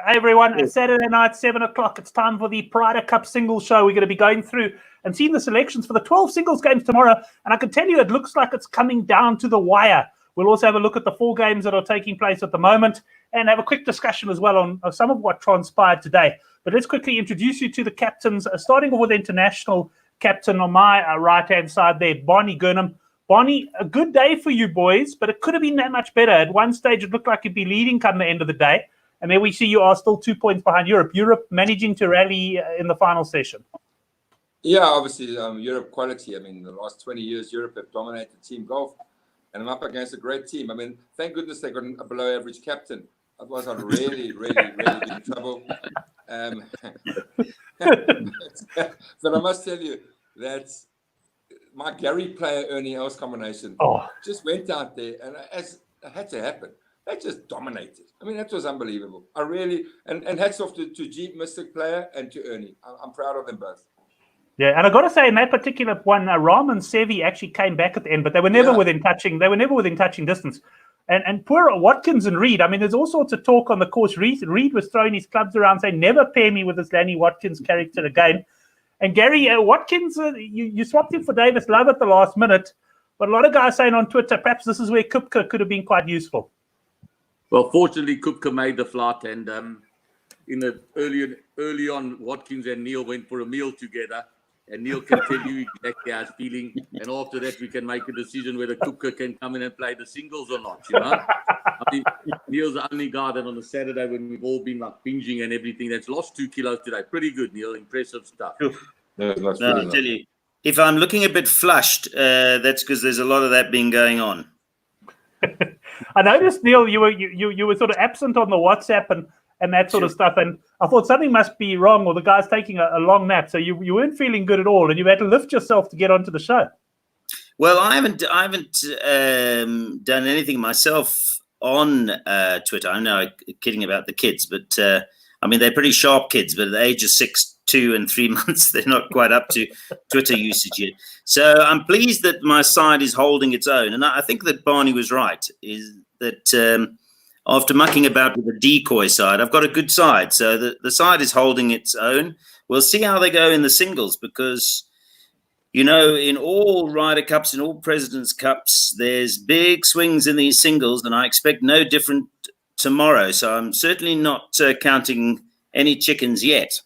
Hey everyone, it's Saturday night, 7 o'clock. It's time for the Pryder Cup singles show. We're going to be going through and seeing the selections for the 12 singles games tomorrow. And I can tell you it looks like it's coming down to the wire. We'll also have a look at the 4 games that are taking place at the moment and have a quick discussion as well on some of what transpired today. But let's quickly introduce you to the captains, starting off with the international captain on my right-hand side there, Barney Girnun. Barney, a good day for you boys, but it could have been that much better. At one stage, it looked like you'd be leading come the end of the day. And then we see you are still 2 points behind Europe. Europe managing to rally in the final session. Yeah, obviously, Europe quality. I mean, the last 20 years, Europe have dominated team golf. And I'm up against a great team. I mean, thank goodness they got a below-average captain. Otherwise, I'd really be in trouble. But I must tell you that my Gary player Ernie Els combination just went out there, and as it had to happen, they just dominated. I mean, that was unbelievable. I really, and hats off to Jeep Mystic player and to Ernie. I'm proud of them both. Yeah, and I got to say, in that particular one, Ram and Sevi actually came back at the end, but they were never within touching. They were never within touching distance. And poor Watkins and Reed. I mean, there's all sorts of talk on the course. Reed was throwing his clubs around, saying, "Never pair me with this Lanny Watkins character again." And Gary Watkins, you swapped him for Davis Love at the last minute, but a lot of guys saying on Twitter, perhaps this is where Kupka could have been quite useful. Well, fortunately, Kupka made the flight, and in the early on, Watkins and Neil went for a meal together. And Neil can tell you exactly how he's feeling. And after that, we can make a decision whether Kupka can come in and play the singles or not, you know? I mean, Neil's the only guy that on a Saturday when we've all been like binging and everything that's lost 2 kilos today. Pretty good, Neil. Impressive stuff. No, I'll tell you, if I'm looking a bit flushed, that's because there's a lot of that been going on. I noticed, Neil, you were sort of absent on the WhatsApp and that sort of stuff. And I thought something must be wrong, or the guy's taking a long nap. So you weren't feeling good at all, and you had to lift yourself to get onto the show. Well, I haven't done anything myself on Twitter. I'm now kidding about the kids, but I mean, they're pretty sharp kids, but at the age of 6, 2 and 3 months, they're not quite up to Twitter usage yet. So I'm pleased that my side is holding its own. And I think that Barney was right, is that after mucking about with the decoy side, I've got a good side. So the side is holding its own. We'll see how they go in the singles because, you know, in all Ryder Cups, in all President's Cups, there's big swings in these singles, and I expect no different tomorrow. So I'm certainly not counting any chickens yet.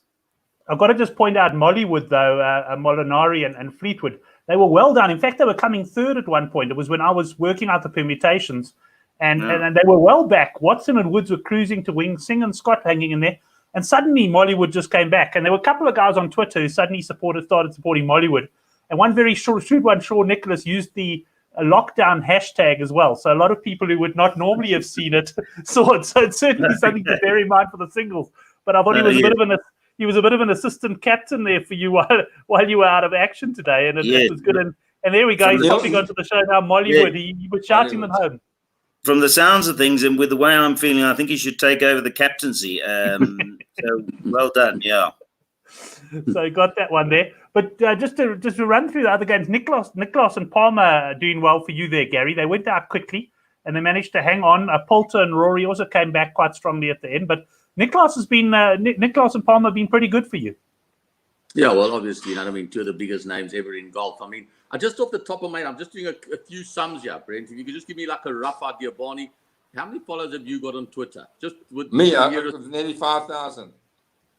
I've got to just point out Mollywood, though, Molinari and Fleetwood. They were well done. In fact, they were coming third at one point. It was when I was working out the permutations. And they were well back. Watson and Woods were cruising to win, Singh and Scott hanging in there. And suddenly Mollywood just came back. And there were a couple of guys on Twitter who suddenly started supporting Mollywood. And one very shrewd one, Shaw Nicholas, used the lockdown hashtag as well. So a lot of people who would not normally have seen it saw it. So it's certainly something to bear in mind for the singles. But I thought he was a bit of an assistant captain there for you while you were out of action today. And it was good. And there we go. He's popping onto the show now, Mollywood. He was shouting them home. From the sounds of things and with the way I'm feeling, I think he should take over the captaincy. So well done, yeah. So got that one there. But just to run through the other games, Nicklaus and Palmer are doing well for you there, Gary. They went out quickly and they managed to hang on. Poulter and Rory also came back quite strongly at the end. But Nicklaus and Palmer have been pretty good for you. Yeah, well, obviously, you know, I mean, 2 of the biggest names ever in golf. I mean, just off the top of my head, I'm just doing a few sums here, Brent. If you could just give me like a rough idea, Barney, how many followers have you got on Twitter? Just with me, nearly 5,000.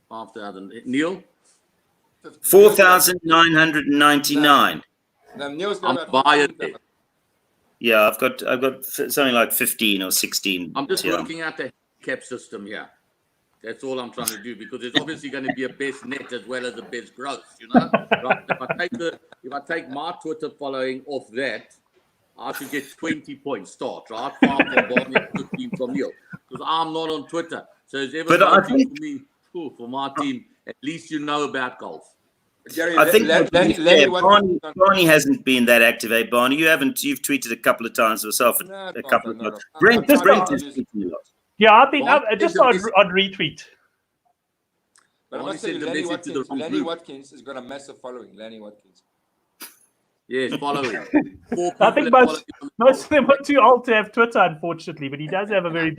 5,000. Neil? 4,999. No, Neil's got about Yeah, I've got something like 15 or 16. I'm just working out the cap system here. That's all I'm trying to do because there's obviously going to be a best net as well as a best gross, you know. Right? If I take my Twitter following off that, I should get 20 points start, right? 5 from Barney, 15 from Neil, because I'm not on Twitter. So it's ever something for me, for my team. At least you know about golf. Gary, I think Barney hasn't been that active, eh, Barney? You've tweeted a couple of times yourself. A couple of times. Brent is tweeting a lot. Yeah, I've been just on retweet. But I must say, Lanny Watkins has got a massive following. Lanny Watkins. Yes, follow him. I think most of them are too old to have Twitter, unfortunately, but he does have a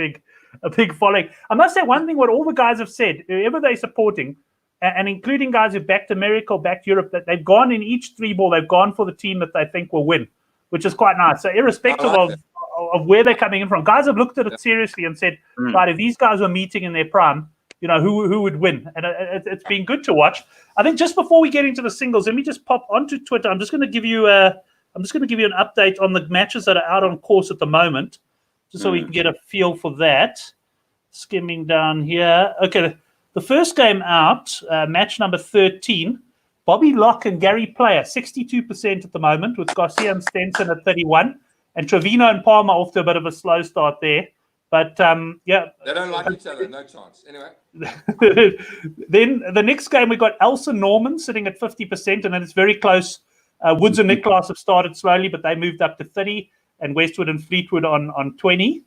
big following. I must say one thing: what all the guys have said, whoever they're supporting, and including guys who backed America or backed Europe, that they've gone in each three ball, they've gone for the team that they think will win, which is quite nice. So irrespective of where they're coming in from, guys have looked at it seriously and said, right, if these guys were meeting in their prime, who would win? And it's been good to watch. I think just before we get into the singles, let me just pop onto Twitter. I'm just going to give you an update on the matches that are out on course at the moment, just so we can get a feel for that. Skimming down here. Okay, the first game out, match number 13, Bobby Locke and Gary Player, 62% at the moment, with Garcia and Stenson at 31, and Trevino and Palmer off to a bit of a slow start there. But, yeah. They don't like each other, no chance. Anyway. Then the next game, we got Elson Norman sitting at 50%, and then it's very close. Woods and Nicklaus have started slowly, but they moved up to 30, and Westwood and Fleetwood on 20.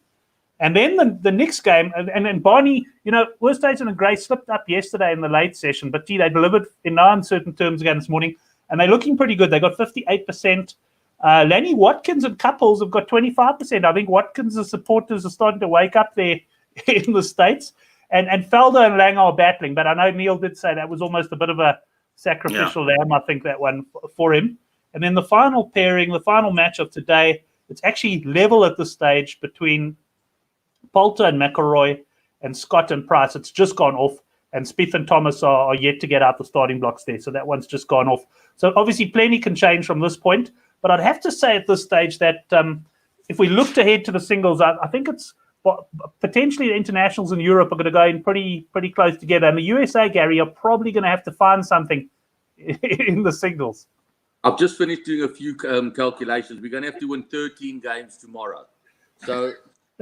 And then the next game, and Barney, Worstation and Gray slipped up yesterday in the late session, but they delivered in no uncertain terms again this morning, and they're looking pretty good. They got 58%. Lanny Watkins and Couples have got 25%. I think Watkins' supporters are starting to wake up there in the States. And Felder and Langer are battling, but I know Neil did say that was almost a bit of a sacrificial lamb, I think, that one for him. And then the final pairing, the final match of today, it's actually level at this stage between Poulter and McElroy and Scott and Price. It's just gone off, and Spieth and Thomas are yet to get out the starting blocks there. So that one's just gone off. So obviously plenty can change from this point. But I'd have to say at this stage that if we looked ahead to the singles, I think it's potentially the internationals in Europe are going to go in pretty close together. And the USA, Gary, are probably going to have to find something in the singles. I've just finished doing a few calculations. We're going to have to win 13 games tomorrow. So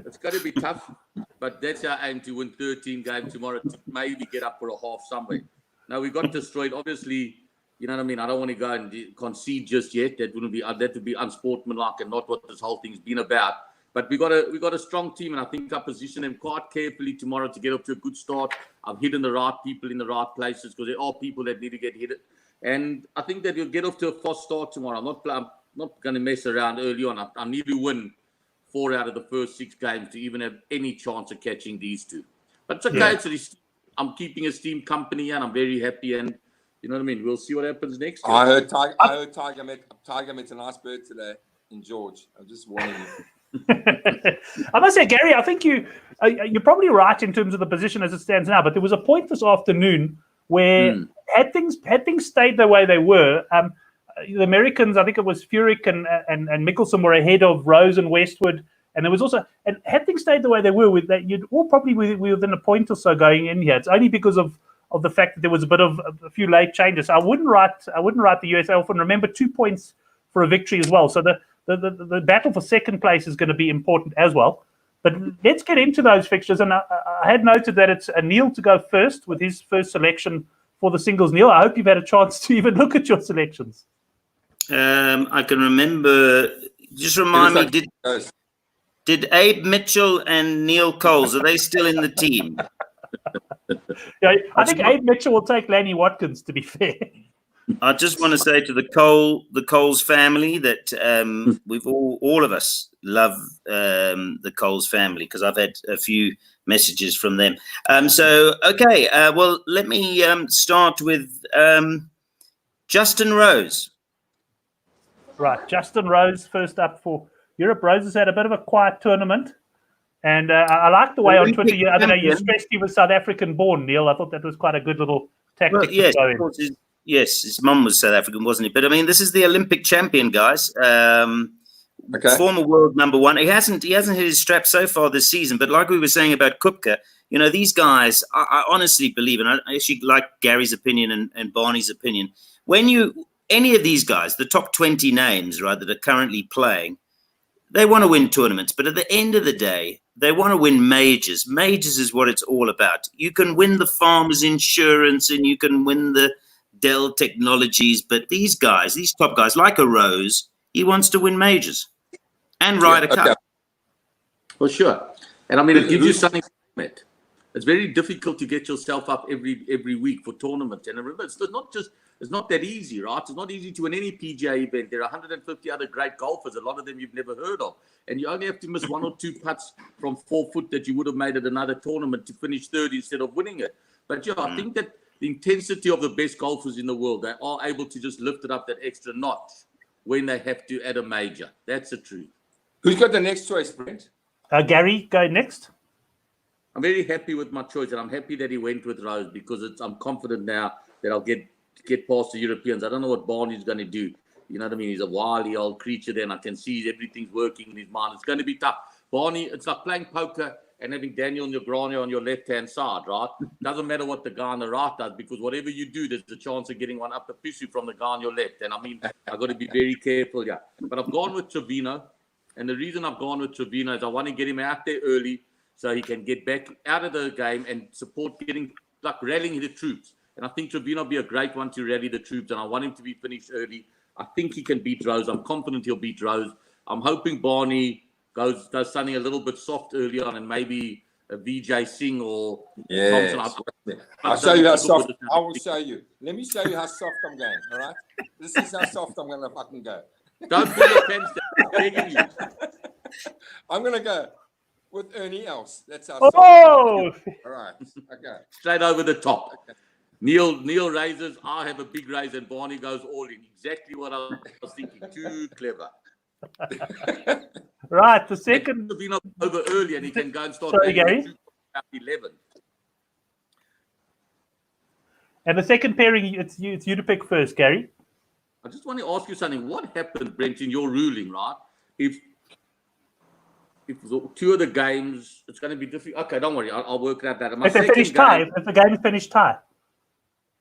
it's going to be tough, but that's our aim, to win 13 games tomorrow to maybe get up for a half somewhere. Now, we got destroyed, obviously. You know what I mean? I don't want to go and concede just yet. That would be unsportsmanlike and not what this whole thing's been about. But we got a strong team, and I think I position them quite carefully tomorrow to get up to a good start. I've hidden the right people in the right places because there are people that need to get hit. And I think that you'll get off to a fast start tomorrow. I'm not going to mess around early on. I need to win 4 out of the first 6 games to even have any chance of catching these two. But it's okay. Yeah. I'm keeping esteemed company, and I'm very happy. And you know what I mean? We'll see what happens next year. I heard Tiger met a nice bird today in George. I'm just warning you. I must say, Gary, I think you're probably right in terms of the position as it stands now. But there was a point this afternoon where had things stayed the way they were, the Americans, I think it was Furyk and Mickelson were ahead of Rose and Westwood. And there was also, and had things stayed the way they were, with that, you'd all probably be within a point or so going in here. It's only because of the fact that there was a few late changes. I wouldn't write the USA off, and remember 2 points for a victory as well. So the battle for second place is going to be important as well. But let's get into those fixtures. And I had noted that it's Neil to go first with his first selection for the singles. Neil, I hope you've had a chance to even look at your selections. I can remember. Just remind me, did Abe Mitchell and Neil Coles, are they still in the team? Yeah, I think Abe Mitchell will take Lanny Watkins, to be fair. I just want to say to the Coles family that we've all of us love the Coles family, because I've had a few messages from them. Well, let me start with Justin Rose. Right, Justin Rose first up for Europe. Rose has had a bit of a quiet tournament. And I like the way on Twitter, you stressed he was South African born, Neil. I thought that was quite a good little tactic. Well, yes, of course, his mum was South African, wasn't he? But I mean, this is the Olympic champion, guys. Former world number one. He hasn't hit his strap so far this season. But like we were saying about Kupka, these guys, I honestly believe, and I actually like Gary's opinion and Barney's opinion. Any of these guys, the top 20 names, right, that are currently playing, they want to win tournaments. But at the end of the day, they want to win majors. Majors is what it's all about. You can win the Farmers Insurance and you can win the Dell Technologies, but these guys, these top guys, like a Rose, he wants to win majors and ride a cup. For sure. And I mean, it gives you something to aim at. It's very difficult to get yourself up every week for tournaments. And remember, it's not just it's not that easy, right? It's not easy to win any PGA event. There are 150 other great golfers, a lot of them you've never heard of. And you only have to miss 1 or 2 putts from 4 foot that you would have made at another tournament to finish third instead of winning it. But yeah, I think that the intensity of the best golfers in the world, they are able to just lift it up that extra notch when they have to at a major. That's the truth. Who's got the next choice, Brent? Gary, go next. I'm very happy with my choice, and I'm happy that he went with Rose because I'm confident now that I'll get past the Europeans. I don't know what Barney's going to do. You know what I mean? He's a wily old creature then. I can see everything's working in his mind. It's going to be tough. Barney, it's like playing poker and having Daniel Negreanu on your left-hand side, right? Doesn't matter what the guy on the right does because whatever you do, there's a chance of getting one up the pissu from the guy on your left. And I mean, I've got to be very careful, yeah. But I've gone with Trevino. And the reason I've gone with Trevino is I want to get him out there early so he can get back out of the game and support rallying the troops. And I think Trevino will be a great one to rally the troops, and I want him to be finished early. I think he can beat Rose. I'm confident he'll beat Rose. I'm hoping Barney does something a little bit soft early on, and maybe a VJ Singh or Thompson. I'll show you how soft. I will show you. Let me show you how soft I'm going, all right? This is how soft I'm going to fucking go. Don't pull your pants down. I'm begging you. I'm going to go with Ernie Els. That's how. Oh! All right. Okay. Straight over the top. Okay. Neil raises. I have a big raise, and Barney goes all in. Exactly what I was thinking. Too clever. Right. The second. Been over early, and he can go and start. Sorry, Gary. 11. And the second pairing, it's you to pick first, Gary. I just want to ask you something. What happened, Brent, in your ruling, right? If 2 of the games, it's going to be different. Okay, don't worry. I'll work that out. If they finish tie, if the game is finished tie.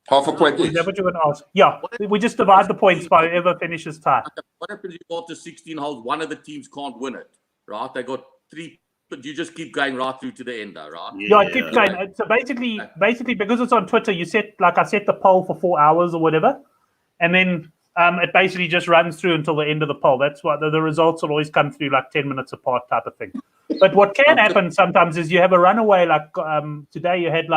Half a point each. Is that what you're going to ask? Yeah. We just divide the points by whoever finishes tie. Okay. What happens if after 16 holes, one of the teams can't win it, right? They got 3, but you just keep going right through to the end, though, right? Yeah, I keep going. So basically, because it's on Twitter, I set the poll for 4 hours or whatever, and then it basically just runs through until the end of the poll. That's why the results will always come through like 10 minutes apart type of thing. But what can happen sometimes is you have a runaway. Like today, you had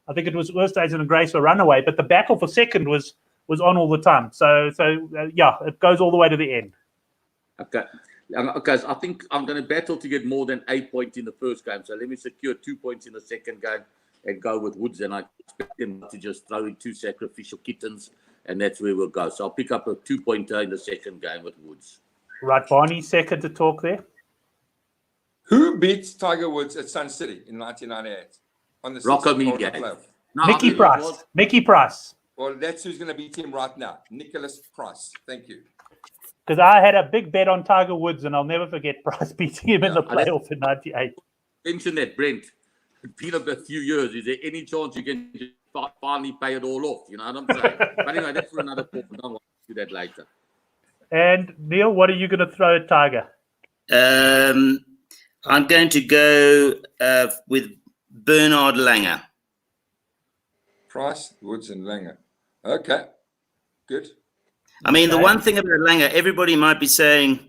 I think it was Worst Days and Grace for runaway, but the battle for second was on all the time. So yeah, it goes all the way to the end. Okay. Okay, so I think I'm going to battle to get more than 8 points in the first game. So let me secure 2 points in the second game and go with Woods. And I expect him to just throw in 2 sacrificial kittens, and that's where we'll go. So I'll pick up a 2-pointer in the second game with Woods. Right, Barney, second to talk there. Who beats Tiger Woods at Sun City in 1998? On the Rocco Media. No, Mickey Price. Mickey Price. Well, that's who's going to beat him right now. Nicholas Price. Thank you. Because I had a big bet on Tiger Woods, and I'll never forget Price beating him in the playoff in 98. Mention that, Brent. It's been a few years. Is there any chance you can just finally pay it all off? You know what I'm saying? But anyway, that's for another call. Don't want to do that later. And Neil, what are you going to throw at Tiger? I'm going to go with Bernard Langer. Price, Woods, and Langer. Okay, good. I mean, the one thing about Langer, everybody might be saying,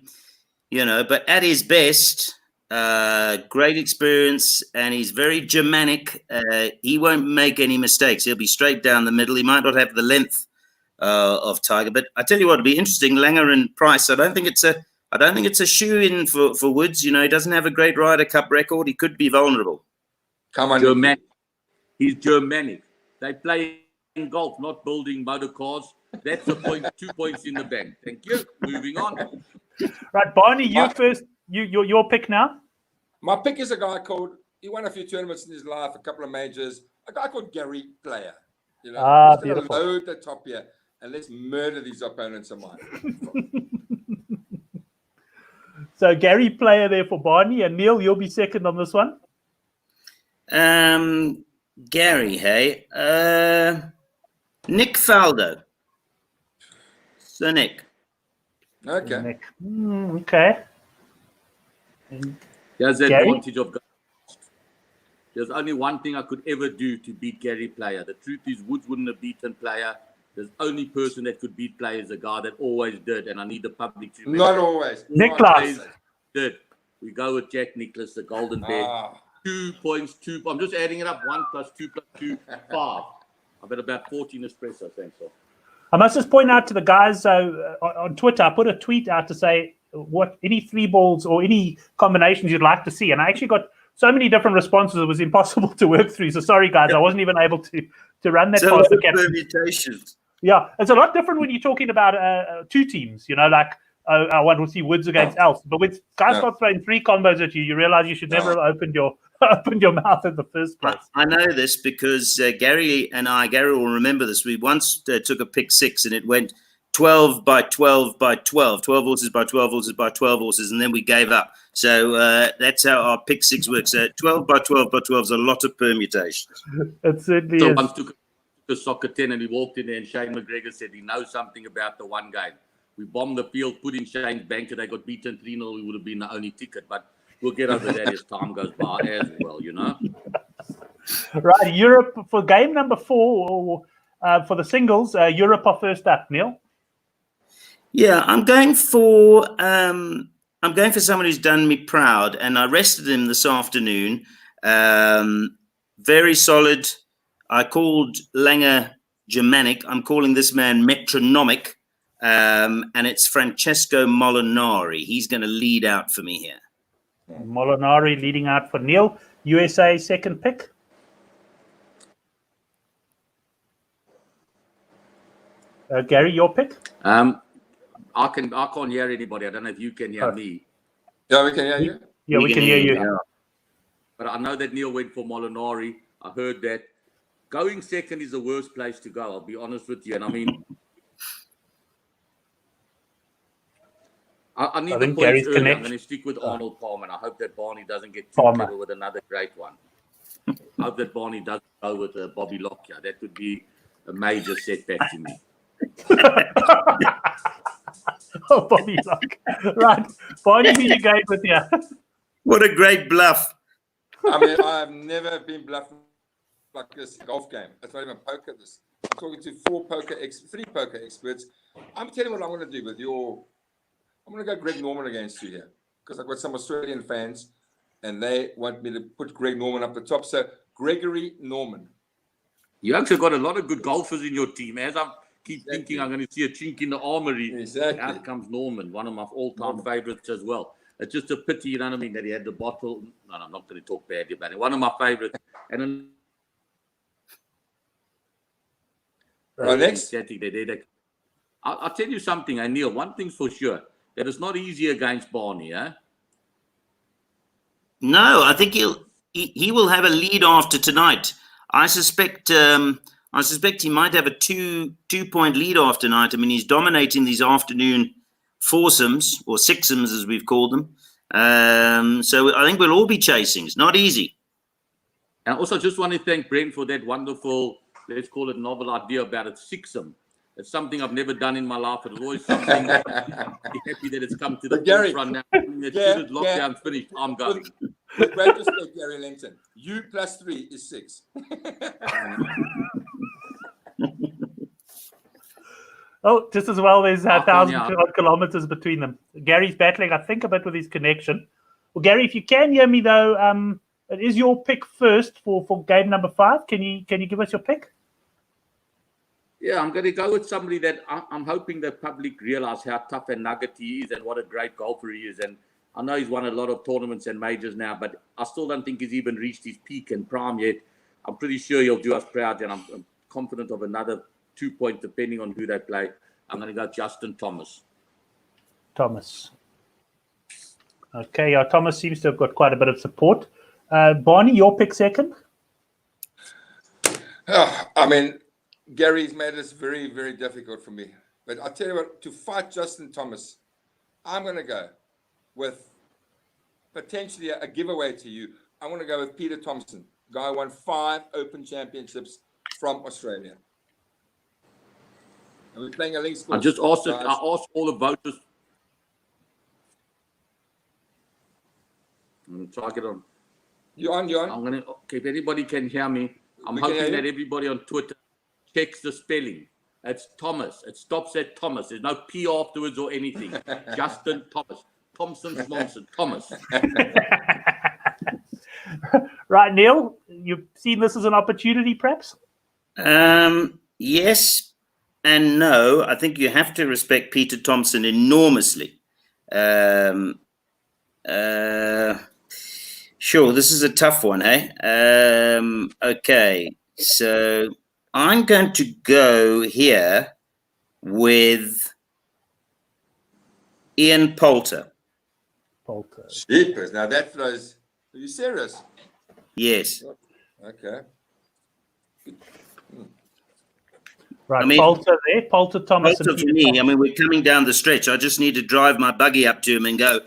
but at his best, great experience, and he's very Germanic. He won't make any mistakes. He'll be straight down the middle. He might not have the length of Tiger, but I tell you what, it'll be interesting. Langer and Price. I don't think it's a shoe-in for Woods. He doesn't have a great Ryder Cup record. He could be vulnerable. Come on, Germanic. He's Germanic. They play in golf, not building motor cars. That's a point, 2 points in the bank. Thank you. Moving on. Right, Barney, you first. Your pick now. My pick is a guy called. He won a few tournaments in his life, a couple of majors. A guy called Gary Player. He's going to load the top here and let's murder these opponents of mine. So Gary Player there for Barney, and Neil, you'll be second on this one. Gary, hey, Nick Faldo. So Nick. Okay. Nick. Okay. There's the Gary? advantage of. There's only one thing I could ever do to beat Gary Player. The truth is, Woods wouldn't have beaten Player. The only person that could beat Player is a guy that always did, and I need the public to remember. Not always. Nicholas. Did. We go with Jack Nicklaus, the Golden Bear. 2 points, 2. I'm just adding it up. 1 + 2 + 2, 5. I've had about 14 espresso, thanks. So. I must just point out to the guys on Twitter, I put a tweet out to say what any 3 balls or any combinations you'd like to see. And I actually got so many different responses, it was impossible to work through. So sorry, guys, I wasn't even able to run that past the captain. Permutations. Yeah, it's a lot different when you're talking about 2 teams, like I want to see Woods against Else. But when guys start throwing 3 combos at you, you realize you should never have opened your mouth in the first place. I know this because Gary will remember this. We once took a pick 6 and it went 12 by 12 by 12, 12 horses by 12 horses by 12 horses, and then we gave up. So that's how our pick 6 works. 12 by 12 by 12 is a lot of permutations. It certainly is. Once took a soccer 10 and he walked in there and Shane McGregor said he knows something about the one game. We bombed the field, put in Shane's banker, they got beaten 3-0, we would have been the only ticket. But we'll get over that as time goes by as well, Right, Europe for game number 4 for the singles. Europe are first up. Neil. Yeah, I'm going for someone who's done me proud, and I rested him this afternoon. Very solid. I called Langer Germanic. I'm calling this man metronomic, and it's Francesco Molinari. He's going to lead out for me here. Molinari leading out for Neil. USA second pick. Gary, your pick? I can't hear anybody. I don't know if you can hear me. Yeah, we can hear you. Yeah, we can hear you. Yeah. But I know that Neil went for Molinari. I heard that. Going second is the worst place to go, I'll be honest with you. And I mean, I need the points early. I'm going to stick with Arnold Palmer. And I hope that Barney doesn't get too clever with another great one. I hope that Barney doesn't go with Bobby Lockyer. That would be a major setback to me. Oh, Bobby Lock. Right. Barney, who you going with here? What a great bluff. I mean, I've never been bluffed like this golf game. That's not even poker. I'm talking to 3 poker experts. I'm telling you what I'm going to do with I'm going to go Greg Norman against you here because I've got some Australian fans and they want me to put Greg Norman up the top. So Gregory Norman. You actually got a lot of good golfers in your team. As I keep thinking, I'm going to see a chink in the armory. Exactly. Out comes Norman, one of my all-time favorites as well. It's just a pity, you know what I mean, that he had the bottle. No, I'm not going to talk badly about it. One of my favorites. And then next. I'll tell you something, Neil. One thing's for sure, that it's not easy against Barney, eh? No, I think he will have a lead after tonight. I suspect he might have a 2-point lead after tonight. I mean, he's dominating these afternoon foursomes or sixsomes, as we've called them. So I think we'll all be chasing. It's not easy. And also just want to thank Brent for that wonderful, let's call it novel idea about it, sixsome. It's something I've never done in my life. It's always something I'm happy that it's come to the forefront now. As soon as lockdown's finished, I'm going. With great respect, Gary Lentin, you plus 3 is 6. Oh, just as well, there's 1,000 kilometers between them. Gary's battling, I think, a bit with his connection. Well, Gary, if you can hear me, though, it is your pick first for game number 5. Can you give us your pick? Yeah, I'm going to go with somebody that I'm hoping the public realize how tough and nugget he is and what a great golfer he is. And I know he's won a lot of tournaments and majors now, but I still don't think he's even reached his peak and prime yet. I'm pretty sure he'll do us proud, and I'm confident of another 2 points depending on who they play. I'm going to go Justin Thomas. Okay, Thomas seems to have got quite a bit of support. Barney, your pick second? I mean, Gary's made this very, very difficult for me. But I'll tell you what, to fight Justin Thomas, I'm going to go with potentially a giveaway to you. I'm going to go with Peter Thompson. Guy won 5 Open Championships from Australia. And we're playing a links course. I asked all the voters. Try to get on. You on? I'm going to, if anybody can hear me, I'm hoping that everybody on Twitter checks the spelling. It's Thomas. It stops at Thomas. There's no P afterwards or anything. Justin Thomas. Thompson, Thomas. Right, Neil, you've seen this as an opportunity, perhaps? Yes, and no, I think you have to respect Peter Thompson enormously. Sure, this is a tough one, hey? Okay, so I'm going to go here with Ian Poulter. Jeepers, now that throws. Are you serious? Yes. Okay. Right, I mean, Poulter there, Poulter, Thomas, Poulter and for Peter me, Thompson. I mean, we're coming down the stretch. I just need to drive my buggy up to him and go,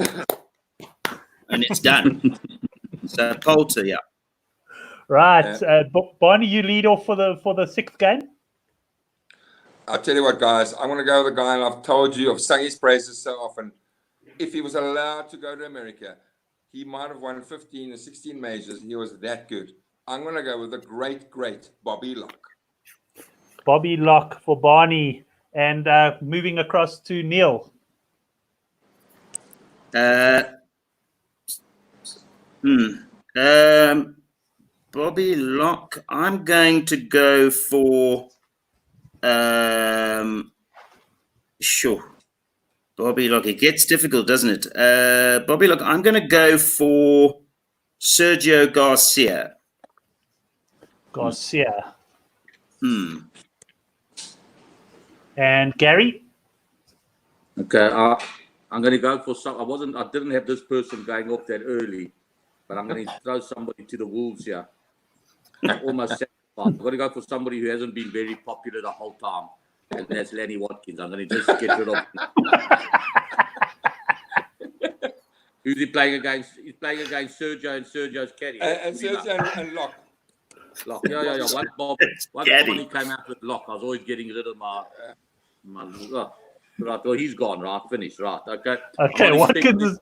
and it's done. So Poulter, yeah. Right, Barney, you lead off for the sixth game. I'll tell you what, guys. I'm going to go with a guy, and I've told you, I've sung his praises so often. If he was allowed to go to America, he might have won 15 or 16 majors. He was that good. I'm going to go with the great Bobby Locke. Bobby Locke for Barney, and moving across to Neil. Bobby Locke. I'm going to go for sure. Bobby Locke. It gets difficult, doesn't it? Bobby Locke. I'm going to go for Sergio Garcia. And Gary. Okay, I'm going to go for some. I didn't have this person going off that early, but I'm going to throw somebody to the wolves here. Almost sacrificed. I'm going to go for somebody who hasn't been very popular the whole time, and that's Lanny Watkins. I'm going to just get rid of him. Who's he playing against? He's playing against Sergio and Sergio's caddy. And Sergio and Locke. Locke. Yeah. Once Barney came out with Locke, I was always getting rid of my right. Well, he's gone. Right, finished. Right. Okay. Watkins is.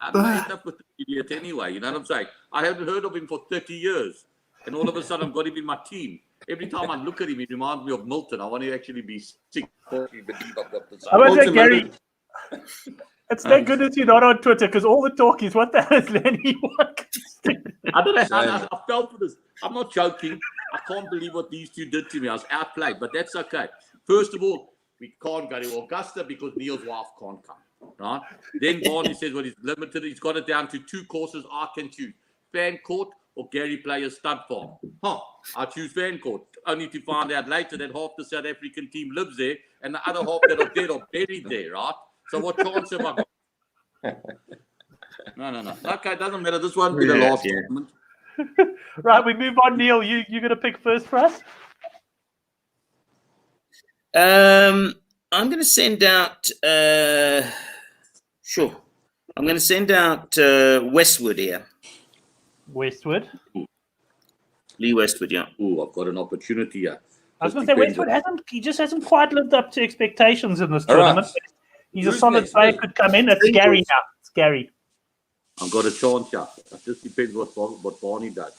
I don't end up with the idiot anyway. You know what I'm saying? I haven't heard of him for 30 years, and all of a sudden I've got him in my team. Every time I look at him, he reminds me of Milton. I want to actually be sick. I was like, Gary, it's no good that you're not on Twitter, because all the talk is, what the hell is Lanny Watkins? I don't know. I fell for this. I'm not joking. I can't believe what these two did to me. I was outplayed, but that's okay. First of all, we can't go to Augusta because Neil's wife can't come. Right? Then Barney says, well, he's limited. He's got it down to 2 courses I can choose: Fan Court or Gary Player's Stud Farm. I choose Fan Court, only to find out later that half the South African team lives there and the other half that are dead are buried there, right? So what chance have I got? No. Okay, doesn't matter. This won't be the last tournament. Right, we move on. Neil, you're going to pick first for us? I'm going to send out... Sure. I'm going to send out Westwood here. Westwood? Lee Westwood, yeah. Oh, I've got an opportunity here. I was going to say, Westwood hasn't quite lived up to expectations in this tournament. Right. He's a solid player, could come in. It's Gary now. It's Gary. I've got a chance here. It just depends what Barney does.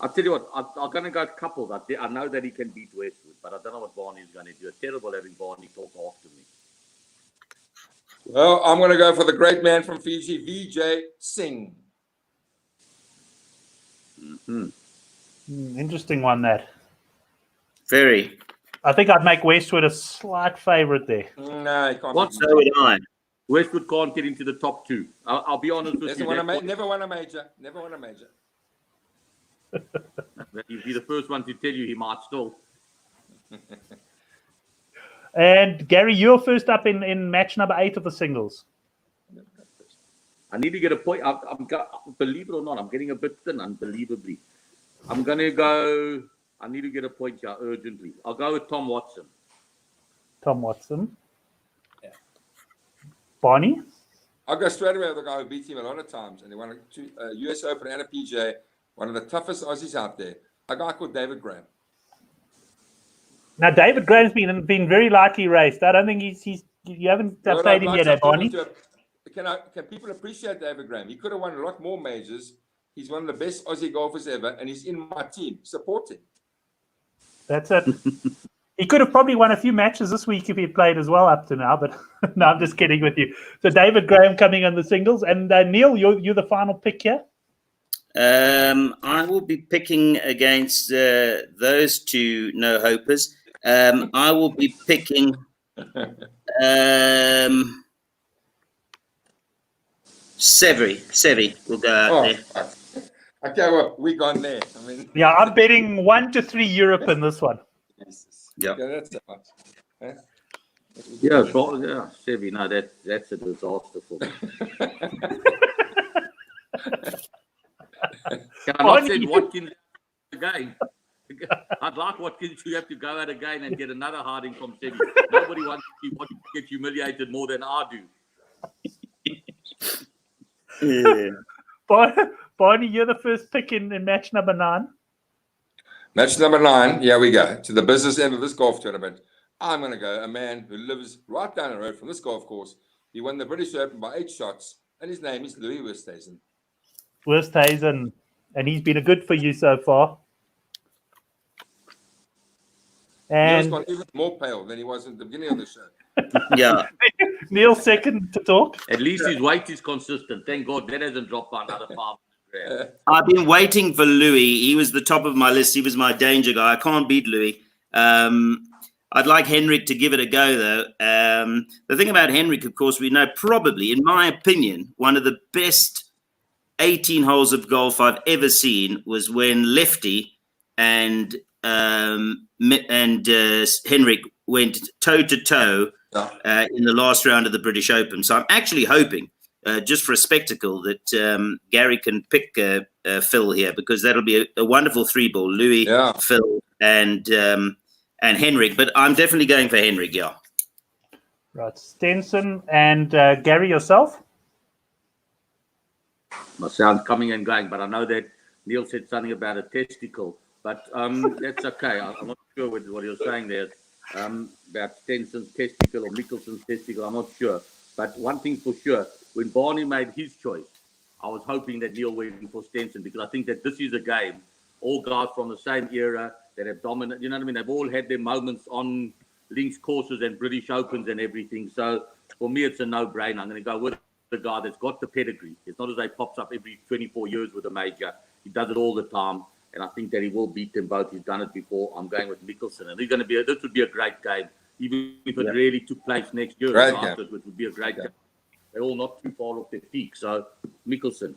I'll tell you what, I'm going to go couples. I know that he can beat Westwood, but I don't know what Barney's going to do. It's terrible having Barney talk after me. Well, I'm going to go for the great man from Fiji, Vijay Singh. Interesting one, that. Very. I think I'd make Westwood a slight favourite there. No, he can't. So would I. Westwood can't get into the top 2. I'll be honest with you. Never won a major. Never won a major. He'll be the first one to tell you he might still. And Gary, you're first up in match number 8 of the singles. I need to get a point. Believe it or not, I'm getting a bit thin, unbelievably. I'm going to go... I need to get a point here urgently. I'll go with Tom Watson. Tom Watson. Yeah. Barney? I'll go straight away with the guy who beat him a lot of times, and he won a US Open and a PGA. One of the toughest Aussies out there. A guy called David Graham. Now, David Graham's been very lightly raced. I don't think you haven't played him yet, Barney. Can people appreciate David Graham? He could have won a lot more majors. He's one of the best Aussie golfers ever, and he's in my team. Support him. That's it. He could have probably won a few matches this week if he played as well up to now, but no, I'm just kidding with you. So David Graham coming on the singles, and Neil, you're the final pick here. I will be picking against those two no-hopers. I will be picking Sevi will go out there. Okay, well, we gone there. I mean, Yeah, I'm betting 1-3 Europe in this one. Yeah. That's so much. Huh? Sevi. No, that's a disaster for me. Can I not send Watkins again? I'd like Watkins to have to go out again and get another harding from Sevi. Nobody wants to see Watkins get humiliated more than I do. Barney, you're the first pick in match number 9. Match number 9. Here we go to the business end of this golf tournament. I'm going to go a man who lives right down the road from this golf course. He won the British Open by 8 shots, and his name is Louis Oosthuizen. Oosthuizen, and he's been a good for you so far. And Neil's gone even more pale than he was at the beginning of the show. Yeah. Neil second to talk. At least his weight is consistent. Thank God that hasn't dropped by another 5 grams. I've been waiting for Louis. He was the top of my list. He was my danger guy. I can't beat Louis. I'd like Henrik to give it a go, though. The thing about Henrik, of course, we know probably, in my opinion, one of the best 18 holes of golf I've ever seen was when Lefty and Henrik went toe-to-toe in the last round of the British Open. So I'm actually hoping, just for a spectacle, that Gary can pick Phil here, because that'll be a wonderful 3-ball. Louis, Phil, and Henrik. But I'm definitely going for Henrik, yeah. Right, Stenson and Gary, yourself? My sound's coming and going, but I know that Neil said something about a testicle. But that's okay. I'm not sure what you're saying there about Stenson's testicle or Mickelson's testicle. I'm not sure. But one thing for sure, when Barney made his choice, I was hoping that Neil went for Stenson, because I think that this is a game, all guys from the same era that have dominated. You know what I mean? They've all had their moments on links courses and British Opens and everything. So for me, it's a no-brainer. I'm going to go with the guy that's got the pedigree. It's not as he pops up every 24 years with a major. He does it all the time. And I think that he will beat them both. He's done it before. I'm going with Mickelson. And this would be a great game. Even if it really took place next year, it would be a great game. They're all not too far off their peak. So, Mickelson.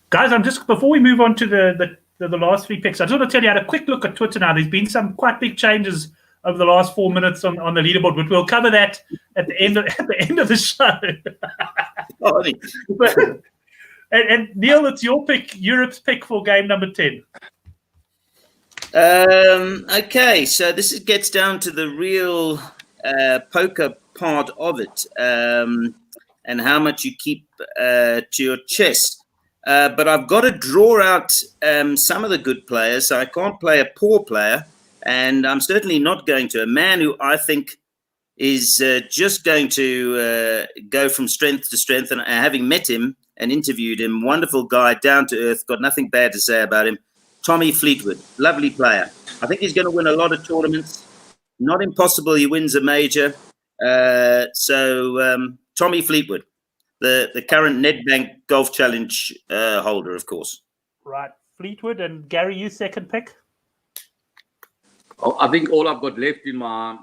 Guys, before we move on to the last 3 picks, I just want to tell you, I had a quick look at Twitter now. There's been some quite big changes over the last 4 minutes on the leaderboard, but we'll cover that at the end of the show. And Neil, it's your pick, Europe's pick for game number 10. Okay, so this gets down to the real poker part of it, and how much you keep to your chest. But I've got to draw out some of the good players, so I can't play a poor player, and I'm certainly not going to. A man who I think is just going to go from strength to strength, and having met him and interviewed him, wonderful guy, down to earth, got nothing bad to say about him. Tommy Fleetwood, lovely player. I think he's going to win a lot of tournaments. Not impossible he wins a major. So Tommy Fleetwood, the current Nedbank Golf Challenge holder, of course. Right, Fleetwood. And Gary, you second pick? I think all I've got left in my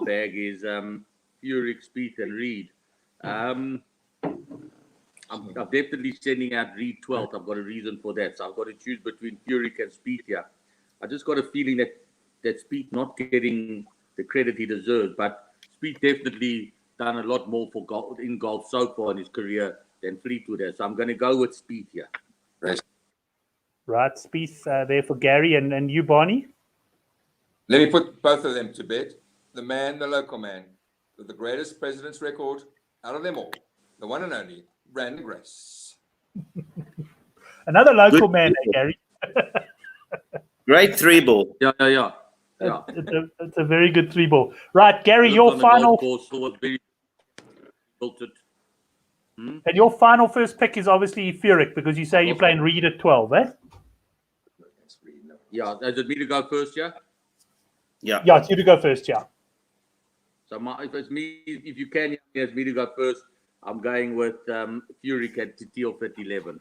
bag is Furyk, Spieth, and Reed. I'm definitely sending out Reed 12th. I've got a reason for that. So I've got to choose between Furyk and Spieth here. I just got a feeling that Spieth not getting the credit he deserves, but Spieth definitely done a lot more for golf, in golf so far in his career than Fleetwood has. So I'm going to go with Spieth here. Right, Spieth there for Gary, and you, Barney? Let me put both of them to bed. The man, the local man, with the greatest president's record out of them all, the one and only Brent Graham. Another local man, Gary. Great 3-ball. Yeah. It's a very good 3-ball. Right, Gary, your final. And your final first pick is obviously Furyk, because you say you're playing Reed at 12, eh? Yeah, is it me to go first, yeah? Yeah, it's you to go first, yeah. So if it's me, if you can, it's me to go first. I'm going with Furyk at Teal at 11.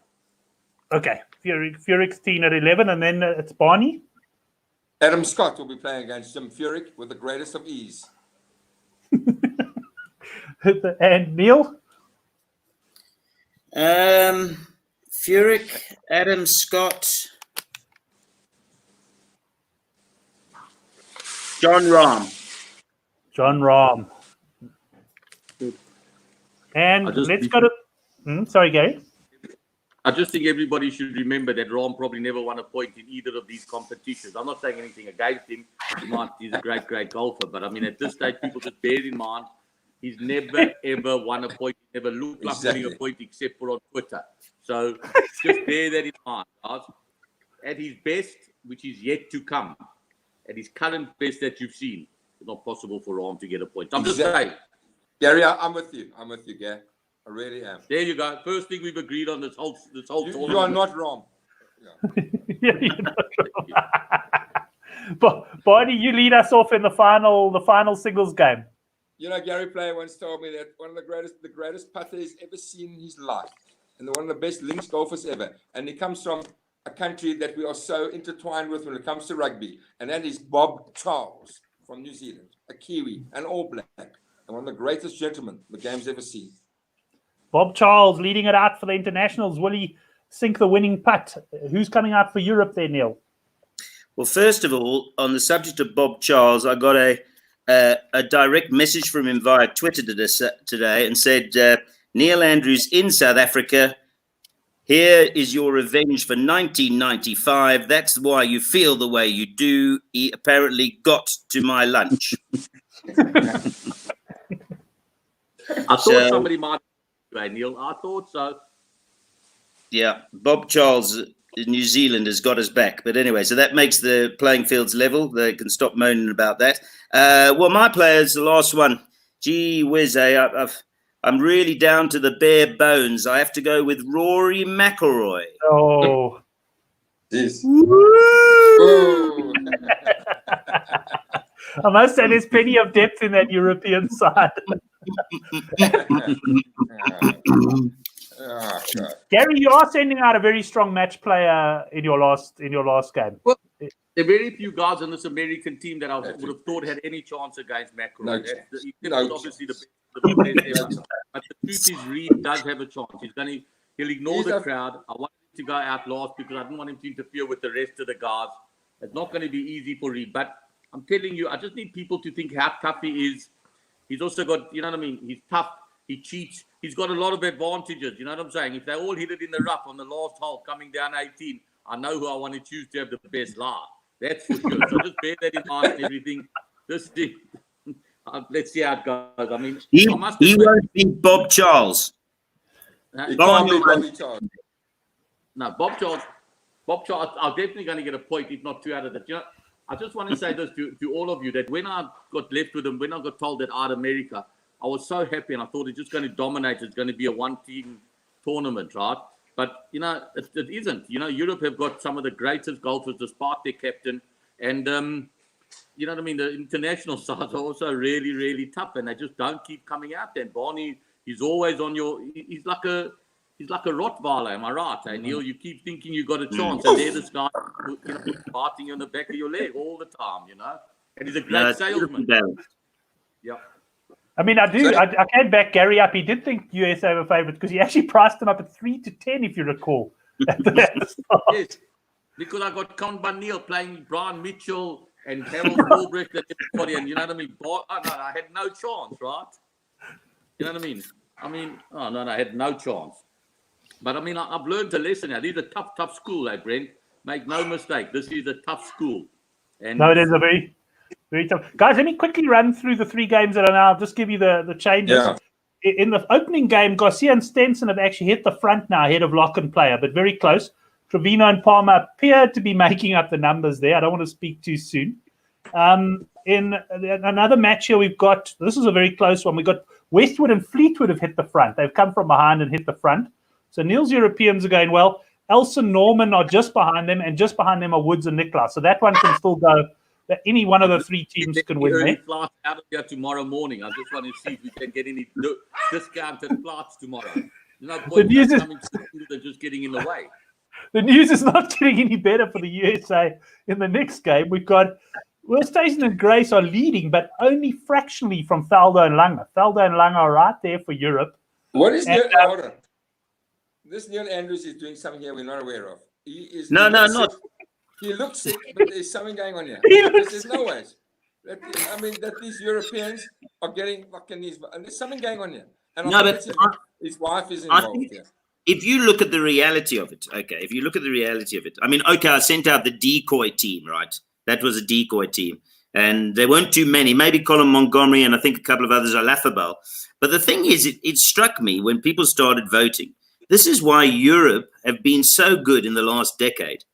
Okay, Furyk's team at 11, and then it's Barney. Adam Scott will be playing against Jim Furyk with the greatest of ease. And Neil? Furyk, Adam Scott, John Rahm. John Rahm. And let's go to... sorry, Gary. I just think everybody should remember that Rahm probably never won a point in either of these competitions. I'm not saying anything against him. He's a great, great golfer. But, I mean, at this stage, people just bear in mind, he's never, ever won a point. He never looked like winning a point except for on Twitter. So just bear that in mind, guys. At his best, which is yet to come, at his current best that you've seen, it's not possible for Rahm to get a point. I'm just saying. Gary, I'm with you. I'm with you, Gary. I really am. There you go. First thing we've agreed on this whole tournament. You are not wrong. Yeah, you're not wrong. But Barney, you lead us off in the final singles game. You know, Gary Player once told me that one of the greatest putter he's ever seen in his life, and one of the best links golfers ever. And he comes from a country that we are so intertwined with when it comes to rugby, and that is Bob Charles from New Zealand, a Kiwi, an All Black, and one of the greatest gentlemen the game's ever seen. Bob Charles leading it out for the internationals. Will he sink the winning putt? Who's coming out for Europe there, Neil? Well, first of all, on the subject of Bob Charles, I got a direct message from him via Twitter today and said, Neil Andrews in South Africa, here is your revenge for 1995. That's why you feel the way you do. He apparently got to my lunch. I thought somebody might... Neil, I thought so. Yeah, Bob Charles in New Zealand has got us back. But anyway, so that makes the playing fields level. They can stop moaning about that. Well, my players, the last one. Gee whiz, I'm really down to the bare bones. I have to go with Rory McIlroy. Oh. Jeez. I must say there's plenty of depth in that European side. Gary, you are sending out a very strong match player in your last game. Well, there are very few guys on this American team that I would have thought had any chance against McIlroy. Obviously the best ever. But the truth is, Reed does have a chance. He'll ignore the crowd. I wanted him to go out last because I didn't want him to interfere with the rest of the guys. It's not going to be easy for Reed, but I'm telling you, I just need people to think how tough he is. He's also got, you know what I mean? He's tough. He cheats. He's got a lot of advantages. You know what I'm saying? If they all hit it in the rough on the last hole coming down 18, I know who I want to choose to have the best lie. That's for sure. So just bear that in mind and everything. Let's see how it goes. I mean, he won't be Bob Charles. He can't be Bobby Charles. No, Bob Charles, I'm definitely going to get a point, if not two out of that. You know, I just want to say this to all of you, that when I got left with them, when I got told that I'd America, I was so happy and I thought it's just going to dominate. It's going to be a one-team tournament, right? But, you know, it isn't. You know, Europe have got some of the greatest golfers despite their captain. And, you know what I mean? The international sides are also really, really tough and they just don't keep coming out there. And Barney, he's always on your... He's like a Rottweiler, am I right? Hey, Neil, you keep thinking you got a chance, and there's this guy, you know, biting you on the back of your leg all the time, you know. And he's a great salesman. Yeah. I mean, I can't back Gary up. He did think USA were favourites because he actually priced them up at 3-10, if you recall. Yes, because I got conned by Neil playing Brian Mitchell and Harold Albrecht and everybody, and you know what I mean. I had no chance, right? You know what I mean? I had no chance. But, I mean, I've learned a lesson now. These are tough school, Brent. Make no mistake. This is a tough school. And no, it is a very, very tough. Guys, let me quickly run through the three games that are now. I'll just give you the changes. Yeah. In the opening game, Garcia and Stenson have actually hit the front now ahead of Lock and Player, but very close. Trevino and Palmer appear to be making up the numbers there. I don't want to speak too soon. In another match here, we've got, this is a very close one. We've got Westwood and Fleetwood have hit the front. They've come from behind and hit the front. So Neil's Europeans are going well. Elson Norman are just behind them, and just behind them are Woods and Nicholas. So that one can still go. Any one of the three teams can win there. Flights out of here tomorrow morning. I just want to see if we can get any discounted flights tomorrow. No point coming they're just getting in the way. The news is not getting any better for the USA in the next game. We've got Wilstason and Grace are leading, but only fractionally from Faldo and Lange. Faldo and Lange are right there for Europe. What is Neil? Hold on. This Neil Andrews is doing something here we're not aware of. He is not. He looks sick, but there's something going on here. There's no ways. That these Europeans are getting fucking these. And there's something going on here. And his wife is involved here. If you look at the reality of it, I sent out the decoy team, right? That was a decoy team. And there weren't too many. Maybe Colin Montgomery and I think a couple of others are laughable. But the thing is, it struck me when people started voting. This is why Europe have been so good in the last decade.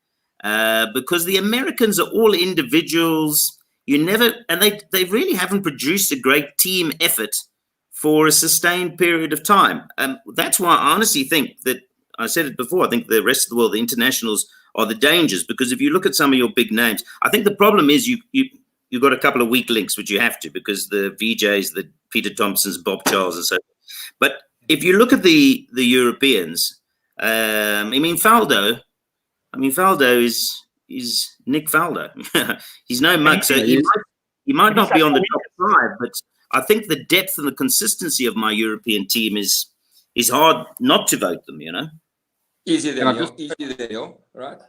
Because the Americans are all individuals. They really haven't produced a great team effort for a sustained period of time. That's why I honestly think that, I said it before, I think the rest of the world, the internationals, are the dangers. Because if you look at some of your big names, I think the problem is you've got a couple of weak links, which you have to, because the VJs, the Peter Thompsons, Bob Charles, and so on. But if you look at the Europeans, Faldo is Nick Faldo. He's no mug, so he might not be on the top 5, but I think the depth and the consistency of my European team is hard not to vote them, Easy there, Neil, right?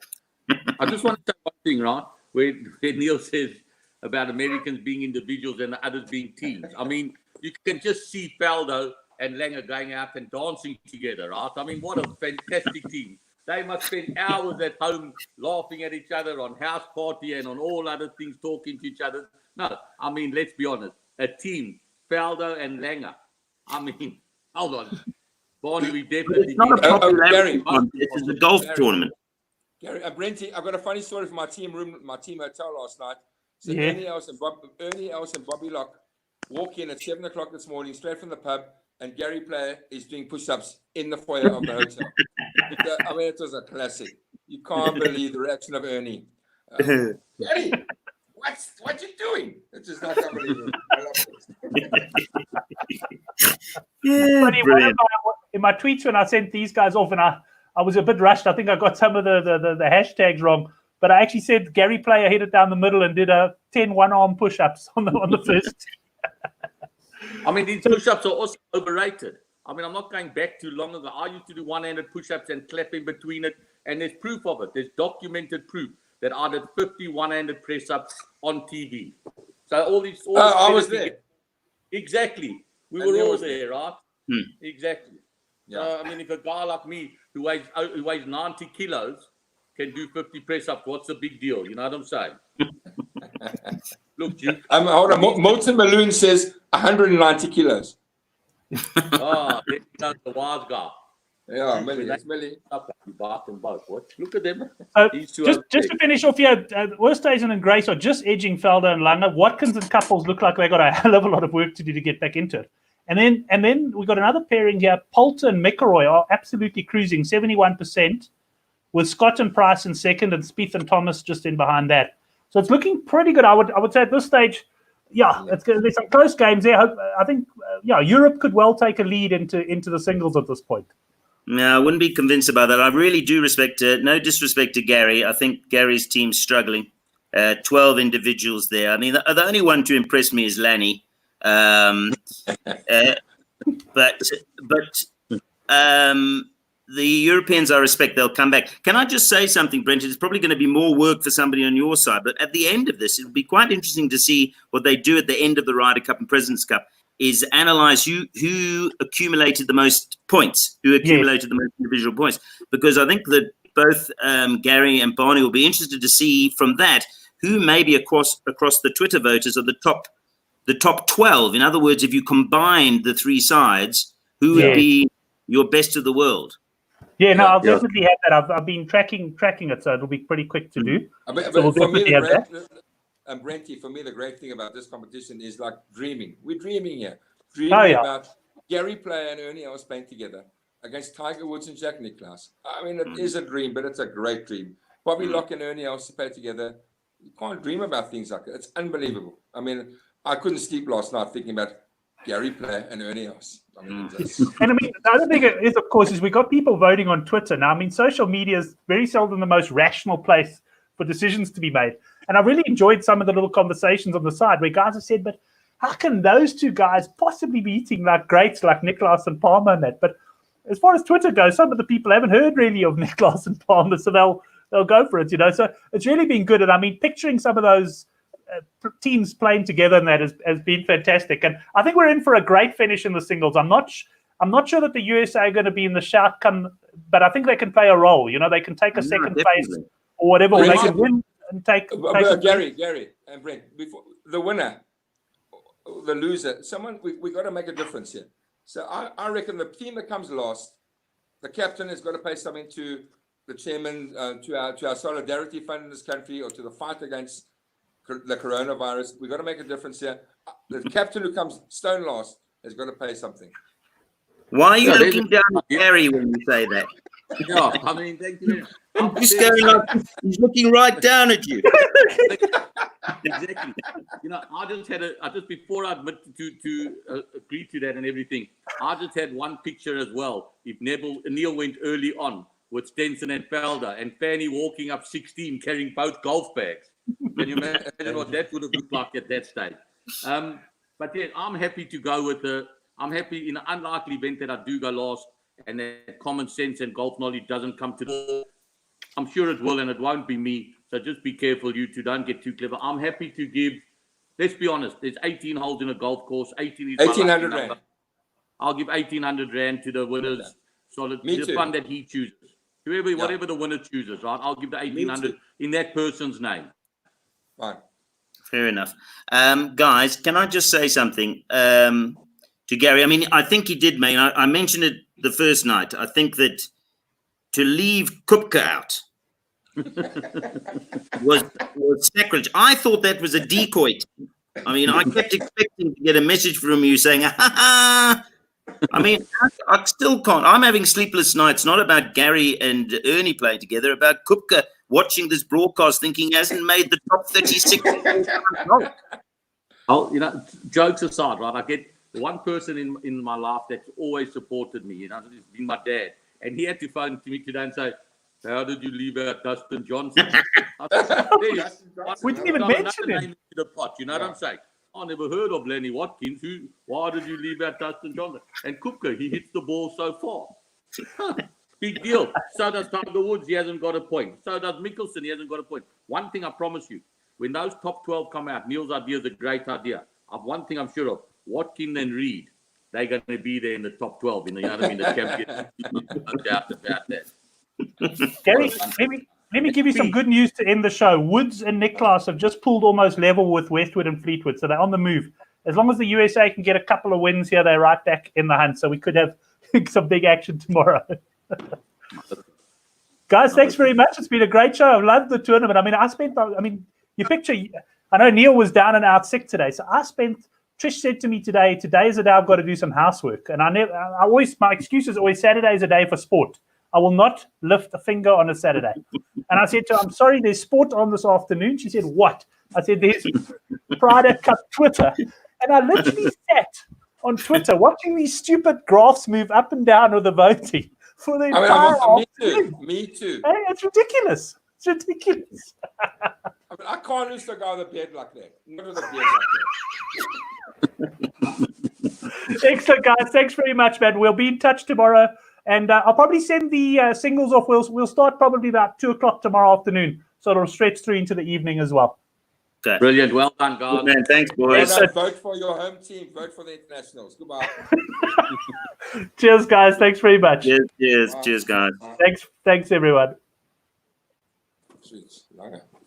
I just want to say one thing, right? Where Neil says about Americans being individuals and the others being teams. I mean, you can just see Faldo and Lange going out and dancing together, right? I mean, what a fantastic team. They must spend hours at home laughing at each other on house party and on all other things, talking to each other. No, I mean, let's be honest. A team, Faldo and Lange. I mean, hold on. Barney, we definitely... It's not a popularity one. This is a golf tournament. Gary, Brenty, I've got a funny story from my team hotel last night. So Ernie Els and Bobby Locke walk in at 7 o'clock this morning, straight from the pub, and Gary Player is doing push-ups in the foyer of the hotel. It was a classic. You can't believe the reaction of Ernie. Gary, what you doing? It's just not unbelievable. I love it. In my tweets when I sent these guys off, and I was a bit rushed. I think I got some of the hashtags wrong. But I actually said Gary Player headed down the middle and did a 10 one-arm push-ups on the first. I mean, these push-ups are also overrated. I mean, I'm not going back too long ago. I used to do one-handed push-ups and clap in between it. And there's proof of it. There's documented proof that I did 50 one-handed press-ups on TV. So all these... I was there. Exactly. We were all there, right? Exactly. Yeah. So, if a guy like me who weighs 90 kilos can do 50 press-ups, what's the big deal? You know what I'm saying? Look, Duke. Hold on. Molten Balloon says 190 kilos. That's the wise guy. Yeah, Millie. Look at them. Just to finish off here, Wilstason and Grace are just edging Faldo and Lange. Watkins and Couples look like they got a hell of a lot of work to do to get back into it. And then we got another pairing here. Poulter and McElroy are absolutely cruising, 71%, with Scott and Price in second, and Spieth and Thomas just in behind that. So it's looking pretty good. I would say at this stage, there's some close games there. I think Europe could well take a lead into the singles at this point. No, I wouldn't be convinced about that. I really do respect no disrespect to Gary. I think Gary's team's struggling. 12 individuals there. I mean, the only one to impress me is Lanny. But the Europeans, I respect, they'll come back. Can I just say something, Brent? It's probably going to be more work for somebody on your side, but at the end of this, it'll be quite interesting to see what they do at the end of the Ryder Cup and President's Cup, is analyze who accumulated the most points, the most individual points. Because I think that both Gary and Barney will be interested to see from that who maybe across the Twitter voters are the top 12. In other words, if you combine the three sides, who would be your best of the world? Yeah, no, I'll definitely have that. I've been tracking it, so it'll be pretty quick to do. But we'll definitely have that. And Brenty, for me, the great thing about this competition is like dreaming. We're dreaming here. Dreaming about Gary Player and Ernie Els playing together against Tiger Woods and Jack Nicklaus. I mean, it is a dream, but it's a great dream. Bobby Locke and Ernie Els play together. You can't dream about things like that. It's unbelievable. I mean, I couldn't sleep last night thinking about Gary player and Ernie else. I mean, and I mean, the other thing is, of course, is we got people voting on Twitter. Now, I mean, social media is very seldom the most rational place for decisions to be made. And I really enjoyed some of the little conversations on the side where guys have said, but how can those two guys possibly be eating like greats like Nicklaus and Palmer and that? But as far as Twitter goes, some of the people haven't heard really of Nicklaus and Palmer, so they'll go for it, you know. So it's really been good. And I mean, picturing some of those teams playing together and that has been fantastic. And I think we're in for a great finish in the singles. I'm not sure that the USA are going to be in the shout, but I think they can play a role. You know, they can take a second place or whatever. Or they can win and take Gary and Brent, before the winner, the loser, we got to make a difference here. So I reckon the team that comes last, the captain has got to pay something to the chairman, to our solidarity fund in this country, or to the fight against the coronavirus. We've got to make a difference here. The captain who comes stone last has got to pay something. Why are you looking down at Gary when you say that? Yeah, I mean, thank you. He's looking right down at you. Exactly. You know, I just before I admit to agree to that and everything, I just had one picture as well. If Neil went early on with Stenson and Felder and Fanny walking up 16 carrying both golf bags. Can you imagine what that would have looked like at that stage? But yeah, I'm happy to go with I'm happy in an unlikely event that I do go last and that common sense and golf knowledge doesn't come to the. I'm sure it will, and it won't be me. So just be careful, you two. Don't get too clever. I'm happy to give. Let's be honest. There's 18 holes in a golf course. 1,800 rand. I'll give 1,800 rand to the winners. Solid. The fund that he chooses. Whatever the winner chooses, right? I'll give the 1,800 in that person's name. Fine. Fair enough. Guys, can I just say something to Gary? I mean, I think he did, man. I mentioned it the first night. I think that to leave Kupka out was sacrilege. I thought that was a decoy. I mean, I kept expecting to get a message from you saying, ha ha. I mean, I still can't. I'm having sleepless nights, not about Gary and Ernie playing together, about Kupka watching this broadcast thinking he hasn't made the top 36. Oh, you know, jokes aside, right? I get one person in my life that's always supported me, you know, it's been my dad. And he had to phone to me today and say, how did you leave out Dustin Johnson? We didn't even mention him. The pot, you know what I'm saying? I never heard of Lenny Watkins. Why did you leave out Dustin Johnson? And Kupka, he hits the ball so far. Big deal. So does Tiger Woods. He hasn't got a point. So does Mickelson. He hasn't got a point. One thing I promise you, when those top 12 come out, Neil's idea is a great idea. One thing I'm sure of, Watkins and Reed, they're going to be there in the top 12. You know what I mean? The champion. No doubt about that. Gary, let me give you some good news to end the show. Woods and Nicklaus have just pulled almost level with Westwood and Fleetwood, so they're on the move. As long as the USA can get a couple of wins here, they're right back in the hunt. So we could have some big action tomorrow. Guys, thanks very much. It's been a great show. I've loved the tournament. I mean, you picture, I know Neil was down and out sick today. So Trish said to me today is a day I've got to do some housework. And my excuse is always Saturday is a day for sport. I will not lift a finger on a Saturday. And I said to her, I'm sorry, there's sport on this afternoon. She said, what? I said, there's Pryder Cup Twitter. And I literally sat on Twitter watching these stupid graphs move up and down with the voting for the entire Me too. Hey, it's ridiculous. It's ridiculous. I mean, I can't lose the guy with a beard like that. Not with a beard like that. Excellent, guys. Thanks very much, man. We'll be in touch tomorrow. And I'll probably send the singles off. We'll start probably about 2:00 tomorrow afternoon. So it'll stretch through into the evening as well. Okay. Brilliant. Well done, guys. Man, thanks, boys. Well done. Vote for your home team. Vote for the internationals. Goodbye. Cheers, guys. Thanks very much. Cheers, guys. Thanks, everyone. Jeez,